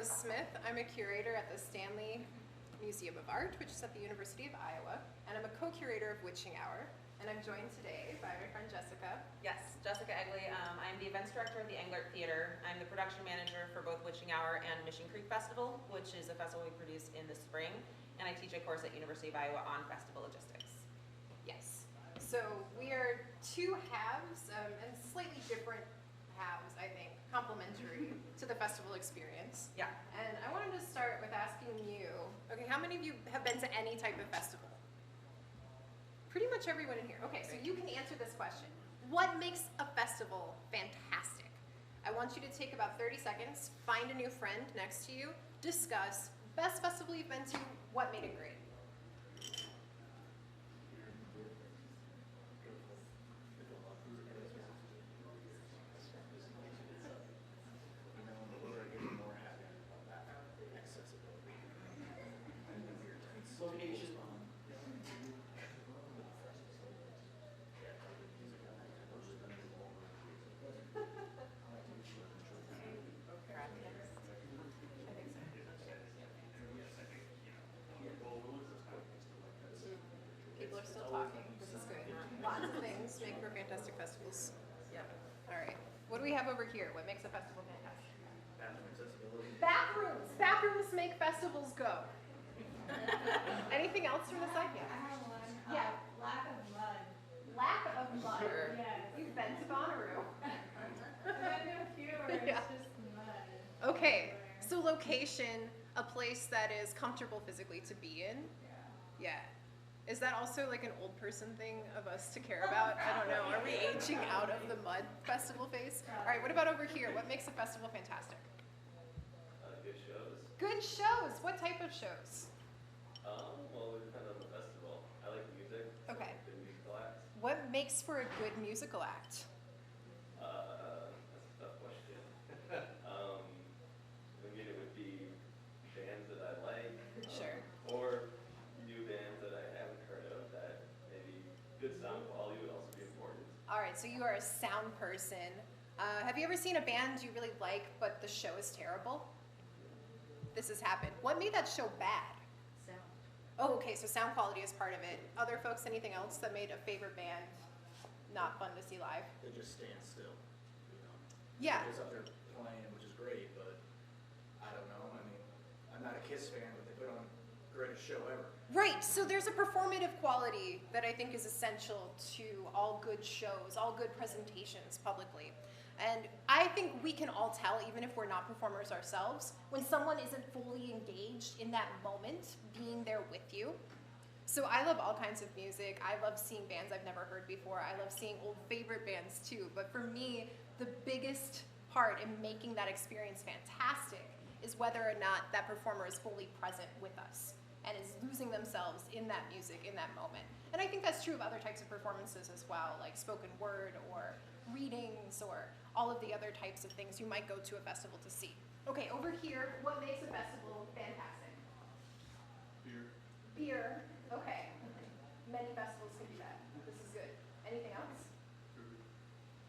Rose Smith. I'm a curator at the Stanley Museum of Art, which is at the University of Iowa, and I'm a co-curator of Witching Hour. And I'm joined today by my friend Jessica. Yes, Jessica Egley. I'm the events director of the Englert Theater. I'm the production manager for both Witching Hour and Mission Creek Festival, which is a festival we produce in the spring. And I teach a course at University of Iowa on festival logistics. Yes. So we are two halves, and slightly different halves, I think, complementary to the festival experience. Yeah. And I wanted to start with asking you, okay, how many of you have been to any type of festival? Pretty much everyone in here. Okay, so you can answer this question. What makes a festival fantastic? I want you to take about 30 seconds, find a new friend next to you, discuss best festival you've been to, what made it great. People are still talking. This is good. Lots of things make for fantastic festivals. Yep. All right. What do we have over here? What makes a festival fantastic? Bathroom accessibility. Bathrooms. Bathrooms make festivals go. Anything else from the side? I have one. Yeah. Lack of mud. Lack of mud. Sure. Yes. You've been to Bonnaroo. I've been to a few where Yeah. it's just mud. Okay. So location, a place that is comfortable physically to be in. Yeah. Is that also like an old person thing of us to care about? I don't know. Are we aging out of the mud festival phase? All right, what about over here? What makes a festival fantastic? Good shows. Good shows. What type of shows? Well, it depends on the festival. I like music. So Okay. good musical acts. What makes for a good musical act? That's a tough question. I mean, it would be bands that I like. Sure. Or new bands that I haven't heard of that maybe good sound quality would also be important. All right, so you are a sound person. Have you ever seen a band you really like, but the show is terrible? This has happened. What made that show bad? Sound. Oh, okay, so sound quality is part of it. Other folks, anything else that made a favorite band not fun to see live? They just stand still, you know. Yeah. It's up there playing, which is great, but I don't know. I mean, I'm not a Kiss fan, but they put on the greatest show ever. Right, so there's a performative quality that I think is essential to all good shows, all good presentations publicly. And I think we can all tell, even if we're not performers ourselves, when someone isn't fully engaged in that moment, being there with you. So I love all kinds of music. I love seeing bands I've never heard before. I love seeing old favorite bands too. But for me, the biggest part in making that experience fantastic is whether or not that performer is fully present with us and is losing themselves in that music, in that moment. And I think that's true of other types of performances as well, like spoken word or readings or all of the other types of things you might go to a festival to see. Okay, over here, what makes a festival fantastic? Beer. Beer. Okay. Many festivals can do that. This is good. Anything else?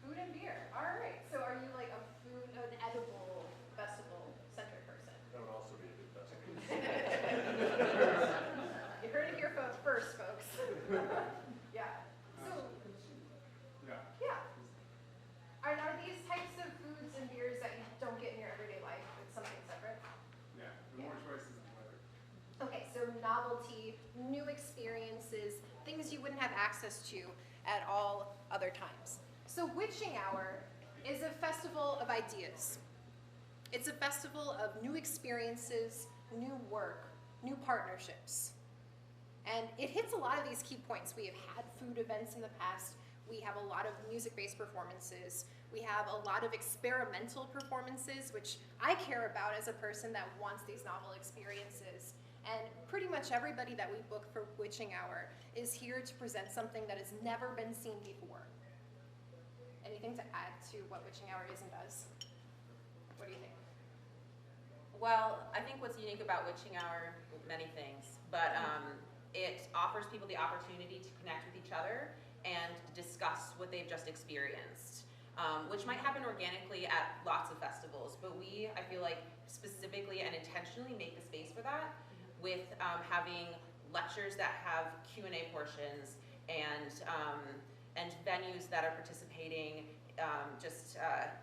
Food and beer. All right. So are you like an edible festival-centered person? That would also be a good festival. You heard it here first, folks. Yeah. So, yeah. Are these types of foods and beers that you don't get in your everyday life? It's something separate? Yeah, the more choices, the better. Okay, so novelty, new experiences, things you wouldn't have access to at all other times. So Witching Hour is a festival of ideas. It's a festival of new experiences, new work, new partnerships. And it hits a lot of these key points. We have had food events in the past. We have a lot of music-based performances. We have a lot of experimental performances, which I care about as a person that wants these novel experiences. And pretty much everybody that we book for Witching Hour is here to present something that has never been seen before. Anything to add to what Witching Hour is and does? What do you think? Well, I think what's unique about Witching Hour, many things, but it offers people the opportunity to connect with each other and discuss what they've just experienced. which might happen organically at lots of festivals, but we, I feel like, specifically and intentionally make the space for that with having lectures that have Q&A portions and venues that are participating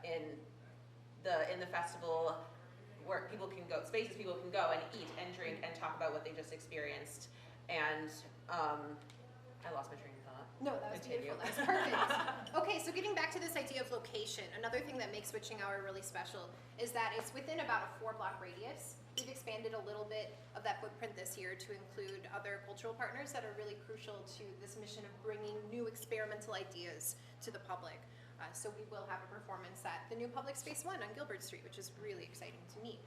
in the festival where people can go, spaces people can go and eat and drink and talk about what they just experienced. And I lost my train of thought. No, that was Continue. beautiful. That was perfect. Okay, so getting back to this idea of location, another thing that makes Witching Hour really special is that it's within about a 4-block radius. We've expanded a little bit of that footprint this year to include other cultural partners that are really crucial to this mission of bringing new experimental ideas to the public. So we will have a performance at the new Public Space 1 on Gilbert Street, which is really exciting to me.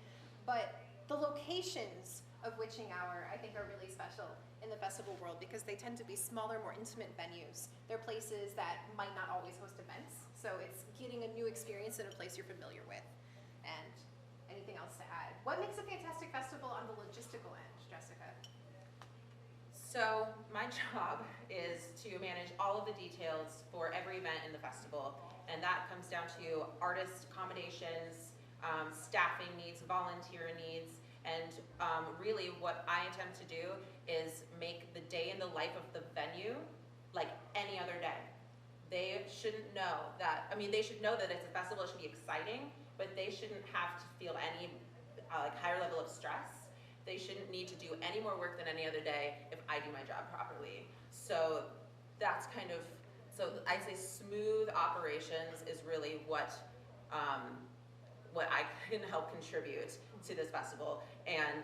But the locations of Witching Hour, I think, are really special in the festival world because they tend to be smaller, more intimate venues. They're places that might not always host events, so it's getting a new experience in a place you're familiar with. And anything else to add? What makes a fantastic festival on the logistical end, Jessica? So my job is to manage all of the details for every event in the festival, and that comes down to artist accommodations, staffing needs, volunteer needs, and really what I attempt to do is make the day in the life of the venue like any other day. They shouldn't know that, they should know that it's a festival, it should be exciting, but they shouldn't have to feel any higher level of stress. They shouldn't need to do any more work than any other day if I do my job properly. So that's so I'd say smooth operations is really what I can help contribute to this festival. And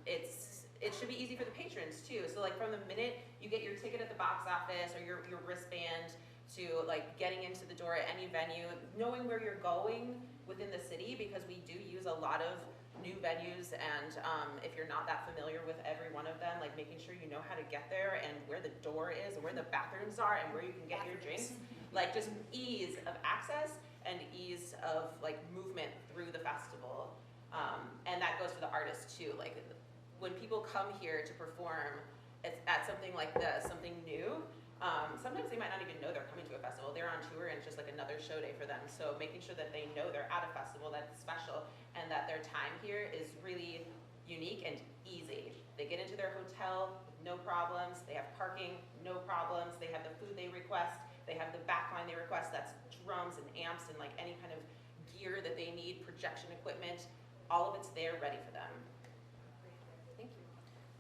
it should be easy for the patrons too. So like from the minute you get your ticket at the box office or your wristband to like getting into the door at any venue, knowing where you're going within the city, because we do use a lot of new venues, and if you're not that familiar with every one of them, like making sure you know how to get there and where the door is and where the bathrooms are and where you can get your drinks, like just ease of access and ease of like movement through the festival. And that goes for the artists too. Like when people come here to perform at something like this, something new, sometimes they might not even know they're coming to a festival. They're on tour and it's just like another show day for them. So making sure that they know they're at a festival that's special and that their time here is really unique and easy. They get into their hotel, no problems. They have parking, no problems. They have the food they request. They have the backline they request. That's drums and amps and like any kind of gear that they need, projection equipment. All of it's there ready for them. Thank you.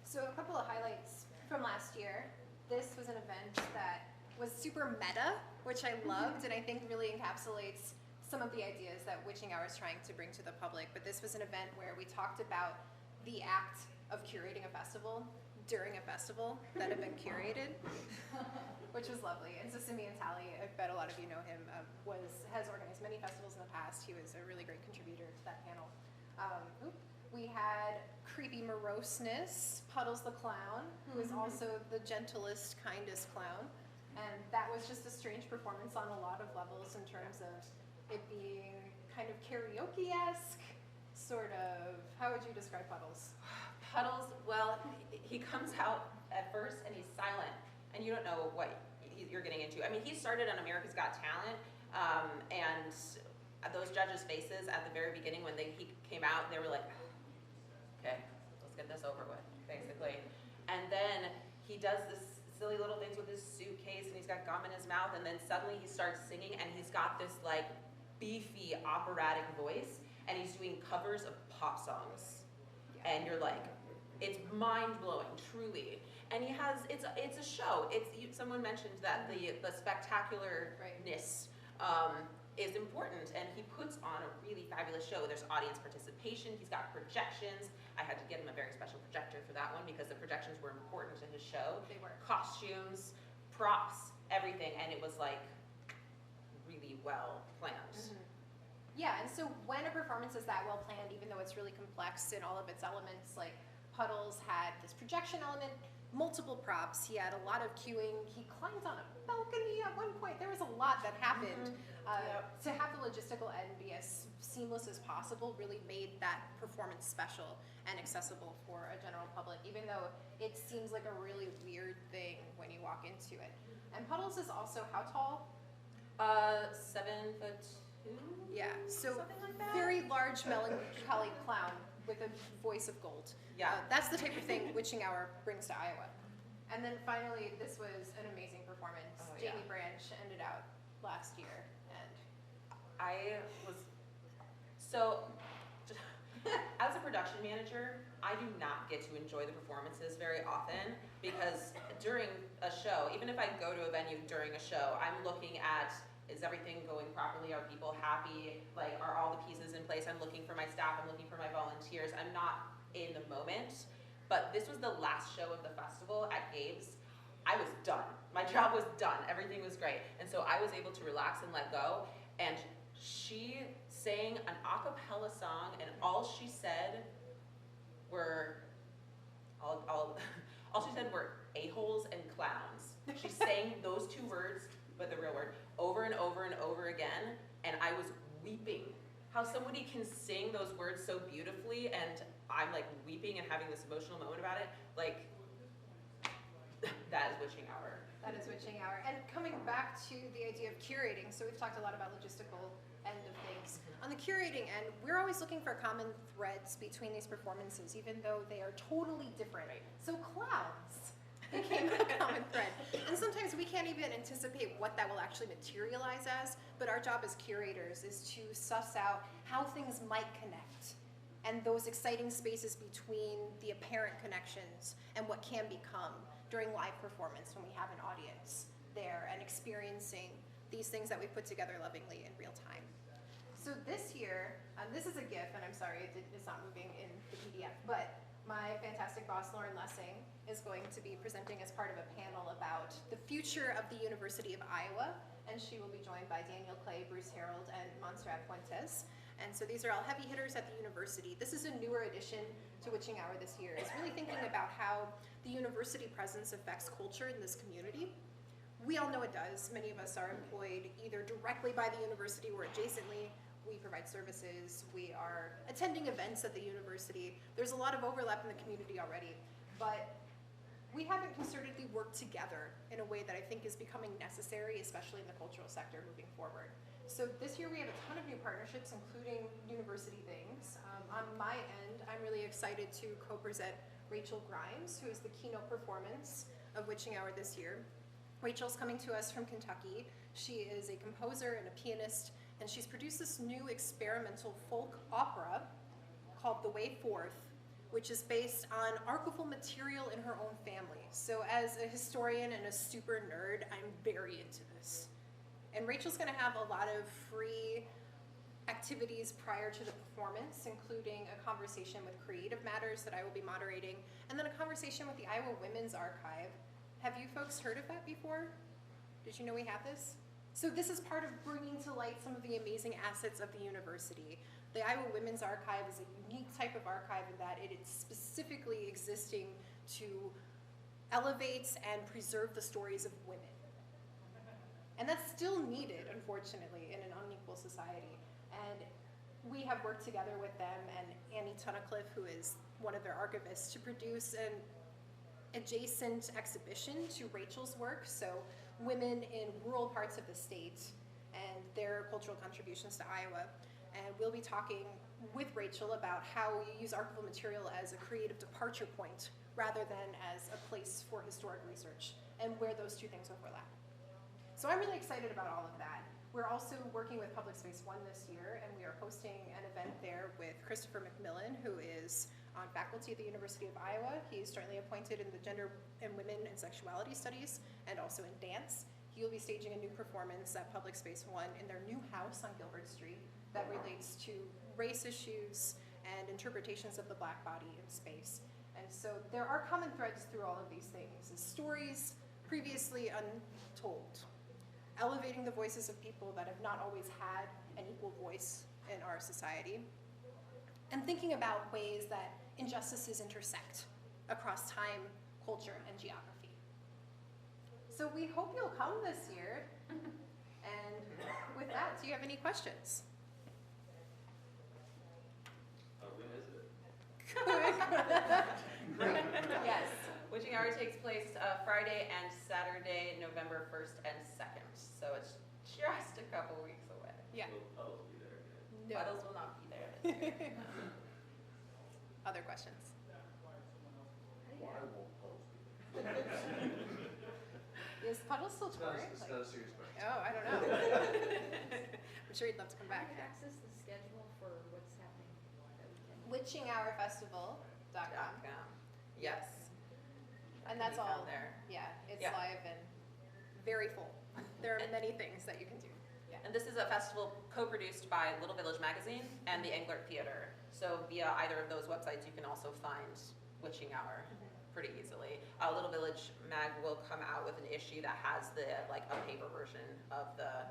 So a couple of highlights from last year. This was an event that was super meta, which I loved, and I think really encapsulates some of the ideas that Witching Hour is trying to bring to the public. But this was an event where we talked about the act of curating a festival during a festival that had been curated, which was lovely. And so Simeon Talley, I bet a lot of you know him, has organized many festivals in the past. He was a really great contributor to that panel. We had Creepy Moroseness, Puddles the Clown, who is also the gentlest, kindest clown. And that was just a strange performance on a lot of levels in terms of it being kind of karaoke-esque, sort of. How would you describe Puddles? Puddles, well, he comes out at first and he's silent, and you don't know what you're getting into. He started on America's Got Talent, and those judges' faces at the very beginning when he came out, they were like, okay, let's get this over with, basically. And then he does this silly little things with his suitcase, and he's got gum in his mouth, and then suddenly he starts singing, and he's got this like beefy operatic voice, and he's doing covers of pop songs. And you're like, it's mind-blowing, truly. And he has, it's a show. Someone mentioned that the spectacularness is important, and he puts on a really fabulous show. There's audience participation, he's got projections. I had to get him a very special projector for that one because the projections were important to his show. They were. Costumes, props, everything, and it was like really well planned. Mm-hmm. Yeah, and so when a performance is that well planned, even though it's really complex in all of its elements, like Puddles had this projection element, multiple props, he had a lot of cueing, he climbed on a balcony at one point, there was a lot that happened. To have the logistical end be as seamless as possible really made that performance special and accessible for a general public, even though it seems like a really weird thing when you walk into it. And Puddles is also how tall? 7'2". Yeah, so Something like that. very large melancholy clown with a voice of gold. Yeah. That's the type of thing Witching Hour brings to Iowa. And then finally, this was an amazing performance. Oh, Jamie yeah. Branch ended out last year, and I was so as a production manager, I do not get to enjoy the performances very often because during a show, even if I go to a venue during a show, I'm looking at, is everything going properly? Are people happy? Like, are all the pieces in place? I'm looking for my staff, I'm looking for my volunteers. I'm not in the moment. But this was the last show of the festival at Gabe's. I was done. My job was done. Everything was great. And so I was able to relax and let go. And she sang an a cappella song, and all she said were, all she said were a-holes and clowns. She sang those two words, but the real word, over and over and over again, and I was weeping. How somebody can sing those words so beautifully, and I'm like weeping and having this emotional moment about it, like, that is Witching Hour. that is Witching Hour. And coming back to the idea of curating, so we've talked a lot about logistical end of things. On the curating end, we're always looking for common threads between these performances, even though they are totally different. So clowns became a common thread. And sometimes we can't even anticipate what that will actually materialize as, but our job as curators is to suss out how things might connect and those exciting spaces between the apparent connections and what can become during live performance when we have an audience there and experiencing these things that we put together lovingly in real time. So this year, this is a GIF, and I'm sorry it's not moving in the PDF, but my fantastic boss, Lauren Lessing, is going to be presenting as part of a panel about the future of the University of Iowa, and she will be joined by Daniel Clay, Bruce Harold, and Montserrat Fuentes. And so these are all heavy hitters at the university. This is a newer addition to Witching Hour this year. It's really thinking about how the university presence affects culture in this community. We all know it does. Many of us are employed either directly by the university or adjacently. We provide services. We are attending events at the university. There's a lot of overlap in the community already, but we haven't concertedly worked together in a way that I think is becoming necessary, especially in the cultural sector moving forward. So this year we have a ton of new partnerships, including university things. On my end, I'm really excited to co-present Rachel Grimes, who is the keynote performance of Witching Hour this year. Rachel's coming to us from Kentucky. She is a composer and a pianist, and she's produced this new experimental folk opera called The Way Forth, which is based on archival material in her own family. So as a historian and a super nerd, I'm very into this. And Rachel's gonna have a lot of free activities prior to the performance, including a conversation with Creative Matters that I will be moderating, and then a conversation with the Iowa Women's Archive. Have you folks heard of that before? Did you know we have this? So this is part of bringing to light some of the amazing assets of the university. The Iowa Women's Archive is a unique type of archive in that it is specifically existing to elevate and preserve the stories of women. And that's still needed, unfortunately, in an unequal society. And we have worked together with them and Annie Tunnicliffe, who is one of their archivists, to produce an adjacent exhibition to Rachel's work, so women in rural parts of the state and their cultural contributions to Iowa. And we'll be talking with Rachel about how we use archival material as a creative departure point rather than as a place for historic research and where those two things overlap. So I'm really excited about all of that. We're also working with Public Space One this year, and we are hosting an event there with Christopher McMillan, who is on faculty at the University of Iowa. He's jointly appointed in the Gender and Women and Sexuality Studies and also in dance. He'll be staging a new performance at Public Space One in their new house on Gilbert Street that relates to race issues and interpretations of the Black body in space. And so there are common threads through all of these things, stories previously untold, elevating the voices of people that have not always had an equal voice in our society, and thinking about ways that injustices intersect across time, culture, and geography. So we hope you'll come this year. And with that, do you have any questions? When is it? Yes. Witching Hour takes place Friday and Saturday, November 1st and 2nd. So it's just Other questions? Why won't Puddles be Is Puddle still touring? It's Like- not a serious question. Oh, I don't know. I'm sure he'd love to come How back. do you access the schedule for what's happening that weekend? Witchinghourfestival.com. Yes. And that's Can be all found there. Yeah, it's Yeah. live and very full. There are many things that you can do. Yeah. And this is a festival co-produced by Little Village Magazine and the Englert Theater. So via either of those websites, you can also find Witching Hour pretty easily. Little Village Mag will come out with an issue that has the like a paper version of the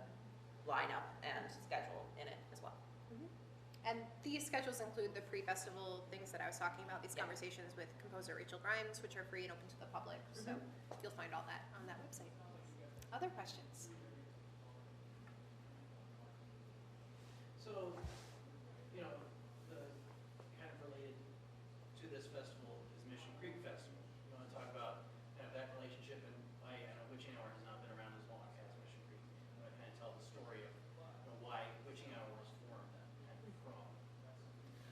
lineup and schedule in it as well. And these schedules include the pre-festival things that I was talking about, these Yeah. conversations with composer Rachel Grimes, which are free and open to the public. So you'll find all that on that website. Other questions? So, you know, the kind of related to this festival is Mission Creek Festival. You want to talk about kind of that relationship and why, I know Witching Hour has not been around as long as Mission Creek. You want to kind of tell the story of why Witching Hour was formed and from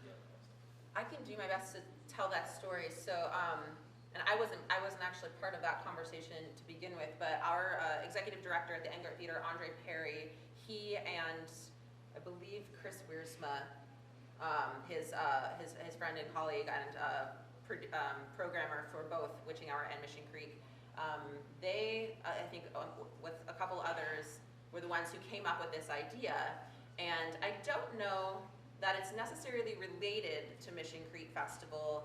the other festival. I can do my best to tell that story. So, and I wasn't actually part of that conversation to begin with, but our executive director at the Englert Theater, Andre Perry, he and I believe Chris Wiersma, his friend and colleague and programmer for both Witching Hour and Mission Creek, they, I think with a couple others, were the ones who came up with this idea. And I don't know that it's necessarily related to Mission Creek Festival.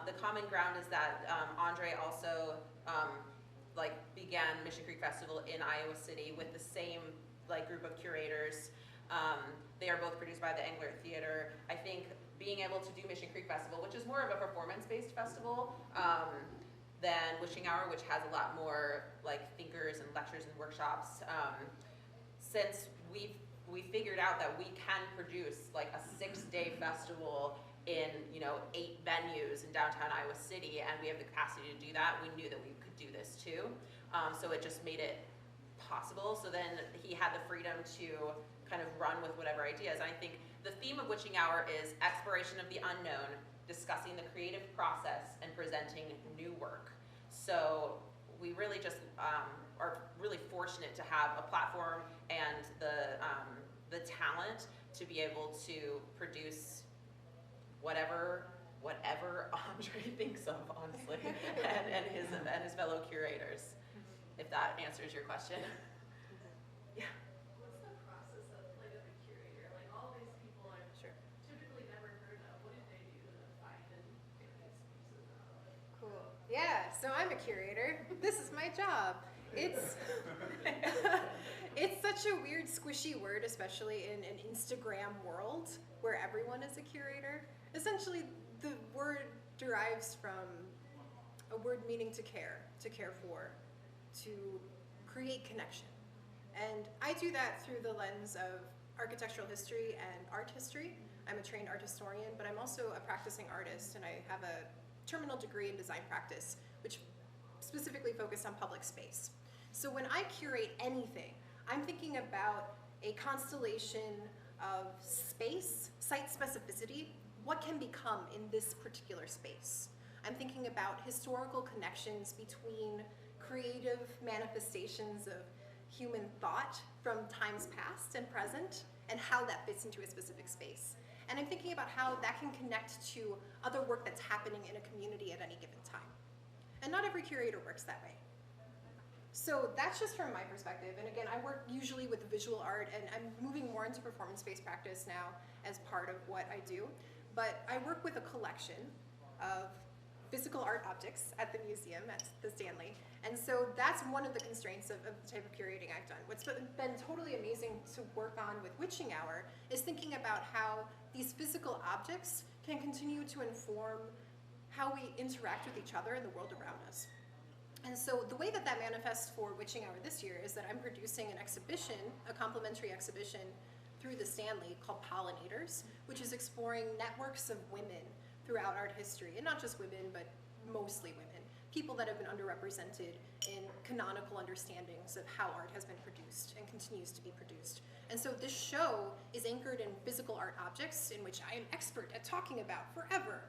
The common ground is that Andre also began Mission Creek Festival in Iowa City with the same group of curators. They are both produced by the Englert Theater. I think being able to do Mission Creek Festival, which is more of a performance-based festival than Witching Hour, which has a lot more thinkers and lectures and workshops. Since we figured out that we can produce a 6-day festival in 8 venues in downtown Iowa City, and we have the capacity to do that, we knew that we could do this too. So it just made it possible. So then he had the freedom to kind of run with whatever ideas. And I think the theme of Witching Hour is exploration of the unknown, discussing the creative process, and presenting new work. So we really just are really fortunate to have a platform and the talent to be able to produce whatever Andre thinks of, honestly, and his fellow curators. If that answers your question. Yeah. What's the process of a curator? All these people I've typically never heard of. What did they do to find and pick these pieces out? Cool. Yeah, so I'm a curator. This is my job. It's it's such a weird, squishy word, especially in an Instagram world where everyone is a curator. Essentially, the word derives from a word meaning to care for, to create connection. And I do that through the lens of architectural history and art history. I'm a trained art historian, but I'm also a practicing artist, and I have a terminal degree in design practice, which specifically focused on public space. So when I curate anything, I'm thinking about a constellation of space, site specificity, what can become in this particular space. I'm thinking about historical connections between creative manifestations of human thought from times past and present, and how that fits into a specific space. And I'm thinking about how that can connect to other work that's happening in a community at any given time. And not every curator works that way. So that's just from my perspective. And again, I work usually with visual art, and I'm moving more into performance-based practice now as part of what I do. But I work with a collection of physical art objects at the museum, at the Stanley. And so that's one of the constraints of the type of curating I've done. What's been totally amazing to work on with Witching Hour is thinking about how these physical objects can continue to inform how we interact with each other and the world around us. And so the way that that manifests for Witching Hour this year is that I'm producing an exhibition, a complementary exhibition through the Stanley called Pollinators, which is exploring networks of women throughout art history, and not just women, but mostly women, people that have been underrepresented in canonical understandings of how art has been produced and continues to be produced. And so this show is anchored in physical art objects, in which I am expert at talking about forever,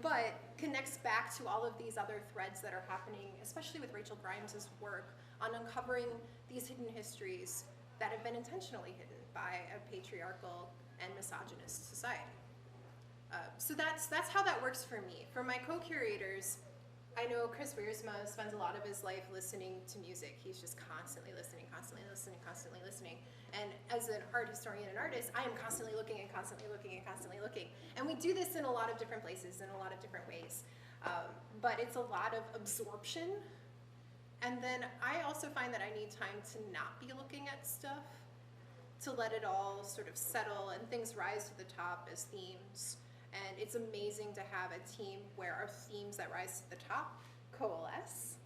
but connects back to all of these other threads that are happening, especially with Rachel Grimes' work on uncovering these hidden histories that have been intentionally hidden by a patriarchal and misogynist society. So that's how that works for me. For my co-curators, I know Chris Wiersma spends a lot of his life listening to music. He's just constantly listening, constantly listening, constantly listening. And as an art historian and artist, I am constantly looking and constantly looking and constantly looking. And we do this in a lot of different places, in a lot of different ways. But it's a lot of absorption. And then I also find that I need time to not be looking at stuff, to let it all sort of settle and things rise to the top as themes. And it's amazing to have a team where our themes that rise to the top coalesce.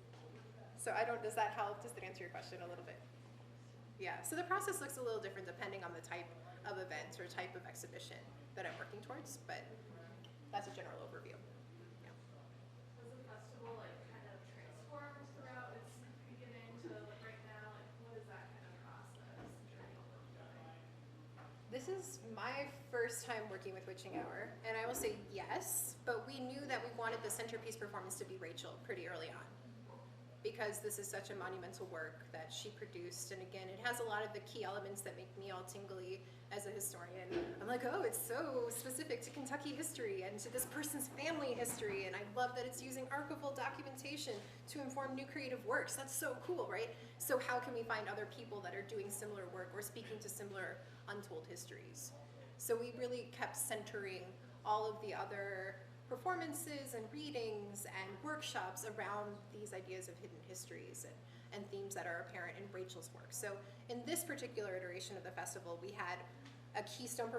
So does that help? Does that answer your question a little bit? Yeah, so the process looks a little different depending on the type of event or type of exhibition that I'm working towards, but that's a general overview. Yeah. Does the festival like kind of transform throughout its beginning to like right now? Like what is that kind of process journey look like? This is my first time working with Witching Hour, and I will say yes, but we knew that we wanted the centerpiece performance to be Rachel pretty early on, because this is such a monumental work that she produced, and again, it has a lot of the key elements that make me all tingly as a historian. I'm like, oh, it's so specific to Kentucky history and to this person's family history, and I love that it's using archival documentation to inform new creative works. That's so cool, right? So how can we find other people that are doing similar work or speaking to similar untold histories? So we really kept centering all of the other performances and readings and workshops around these ideas of hidden histories and themes that are apparent in Rachel's work. So in this particular iteration of the festival, we had a keynote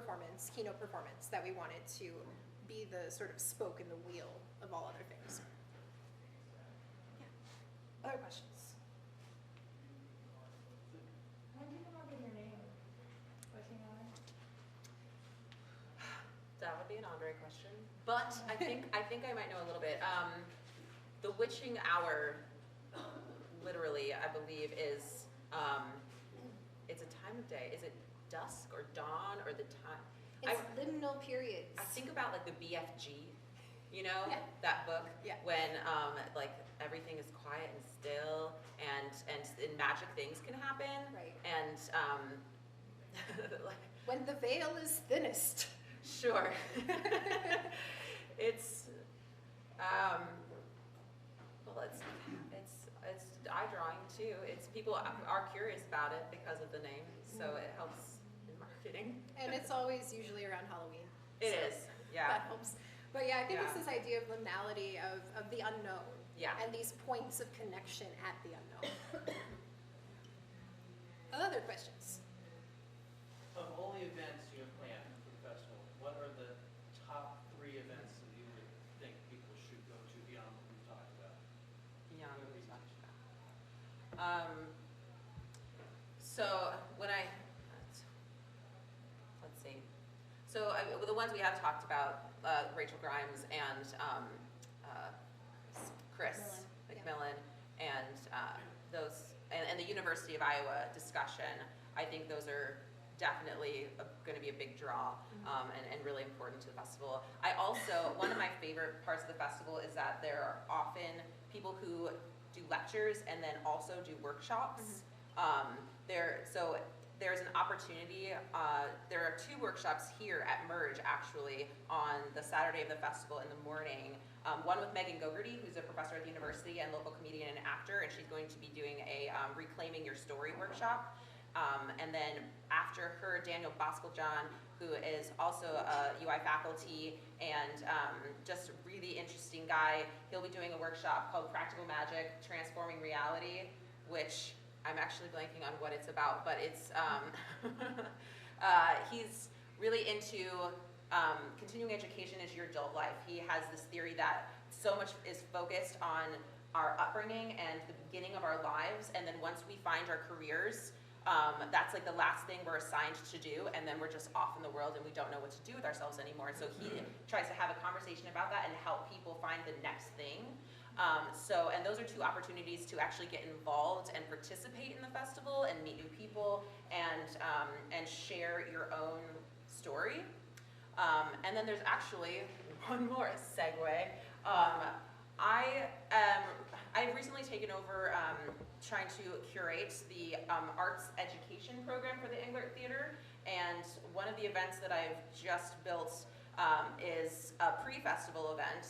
performance that we wanted to be the sort of spoke in the wheel of all other things. Yeah. Other questions? When do you come up with your name? Witching Hour? That would be an Andre question, but I think I might know a little bit. The witching hour, literally, I believe, is it's a time of day. Is it dusk or dawn or the time? It's liminal periods. I think about like the BFG, you know, Yeah. that book, Yeah. when like everything is quiet and still, and magic things can happen, Right. and like, When the veil is thinnest. sure. It's well, it's eye drawing too. It's people are curious about it because of the name, so it helps in marketing. And it's always usually around Halloween. It So is, yeah. That helps. But yeah, I think it's Yeah. this idea of liminality of the unknown. Yeah. And these points of connection at the unknown. Other questions? Of all the events you have planned for the festival, what are the top 3 events that you would think people should go to beyond what we've talked about? Beyond what we talked about. So when let's see. So the ones we have talked about, Rachel Grimes and Chris McMillan, McMillan, and those, and the University of Iowa discussion. I think those are definitely going to be a big draw, and really important to the festival. I also, one of my favorite parts of the festival is that there are often people who do lectures and then also do workshops. So there's an opportunity, there are 2 workshops here at Merge actually on the Saturday of the festival in the morning. One with Megan Gogarty, who's a professor at the university and local comedian and actor, and she's going to be doing a Reclaiming Your Story workshop. And then after her, Daniel Boskeljohn, who is also a UI faculty and just a really interesting guy. He'll be doing a workshop called Practical Magic, Transforming Reality, which I'm actually blanking on what it's about, but it's, he's really into continuing education into your adult life. He has this theory that so much is focused on our upbringing and the beginning of our lives, and then once we find our careers, that's like the last thing we're assigned to do, and then we're just off in the world and we don't know what to do with ourselves anymore. So he tries to have a conversation about that and help people find the next thing. And those are 2 opportunities to actually get involved and participate in the festival and meet new people and share your own story. And then there's actually one more segue. I've recently taken over trying to curate the arts education program for the Englert Theater, and one of the events that I've just built is a pre-festival event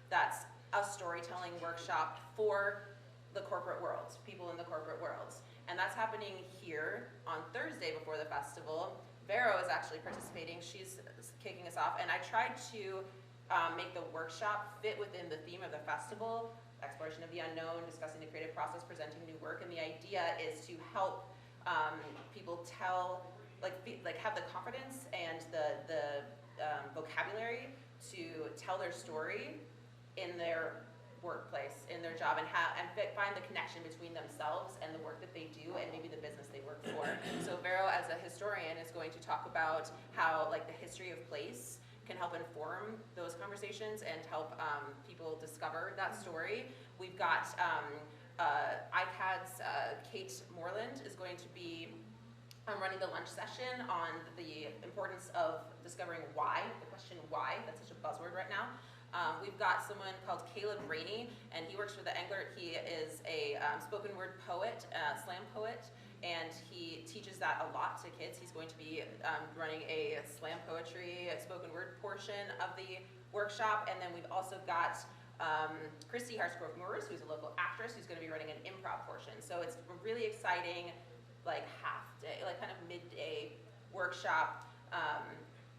that's a storytelling workshop for the corporate world, people in the corporate world. And that's happening here on Thursday before the festival. Vero is actually participating. She's kicking us off. And I tried to make the workshop fit within the theme of the festival, exploration of the unknown, discussing the creative process, presenting new work. And the idea is to help people tell, have the confidence and the vocabulary to tell their story in their workplace, in their job, and find the connection between themselves and the work that they do and maybe the business they work for. So Vero, as a historian, is going to talk about how the history of place can help inform those conversations and help people discover that story. We've got ICAD's Kate Moreland is going to be running the lunch session on the importance of discovering why, the question why, that's such a buzzword right now. We've got someone called Caleb Rainey, and he works for the Englert. He is a spoken word poet, slam poet, and he teaches that a lot to kids. He's going to be running a slam poetry, spoken word portion of the workshop, and then we've also got Christy Harsgrove Moores, who's a local actress, who's going to be running an improv portion. So it's a really exciting, half day, kind of midday workshop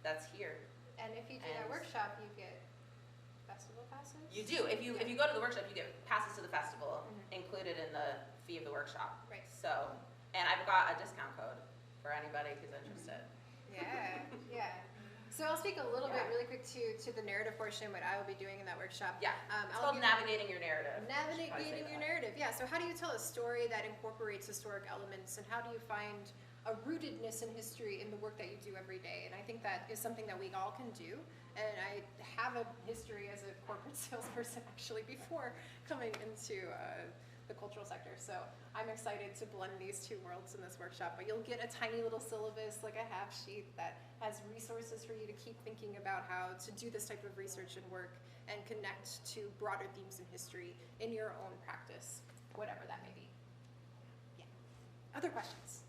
that's here. And if you do that workshop, you get festival passes? You do. If you go to the workshop, you get passes to the festival included in the fee of the workshop. Right. So, and I've got a discount code for anybody who's interested. Yeah, yeah. So I'll speak a little bit really quick to the narrative portion, what I will be doing in that workshop. Yeah, it's called Navigating Your Narrative. Navigating your narrative, yeah. So how do you tell a story that incorporates historic elements, and how do you find a rootedness in history in the work that you do every day? And I think that is something that we all can do. And I have a history as a corporate salesperson actually before coming into the cultural sector. So I'm excited to blend these two worlds in this workshop. But you'll get a tiny little syllabus, like a half sheet, that has resources for you to keep thinking about how to do this type of research and work and connect to broader themes in history in your own practice, whatever that may be. Yeah. Other questions?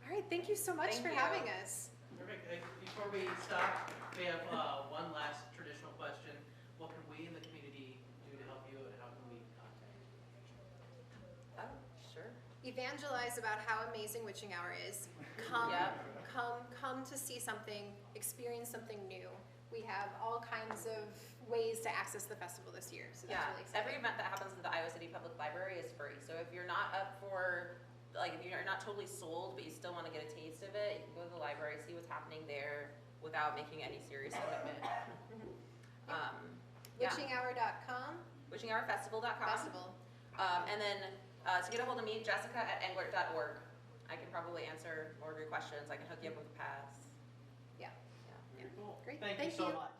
All right, thank you so much for having us. Perfect. Before we stop, we have one last traditional question. What can we in the community do to help you, and how can we contact you? Oh, sure. Evangelize about how amazing Witching Hour is. Come, come to see something, experience something new. We have all kinds of ways to access the festival this year, so that's really exciting. Every event that happens at the Iowa City Public Library is free. So if you're not up for, if you're not totally sold, but you still want to get a taste of it, you can go to the library, see what's happening there without making any serious commitment. Witchinghour.com. Witchinghourfestival.com. Festival. And then to get a hold of me, Jessica at englert.org. I can probably answer more of your questions. I can hook you up with a pass. Yeah. Cool. Great. Thank you so much.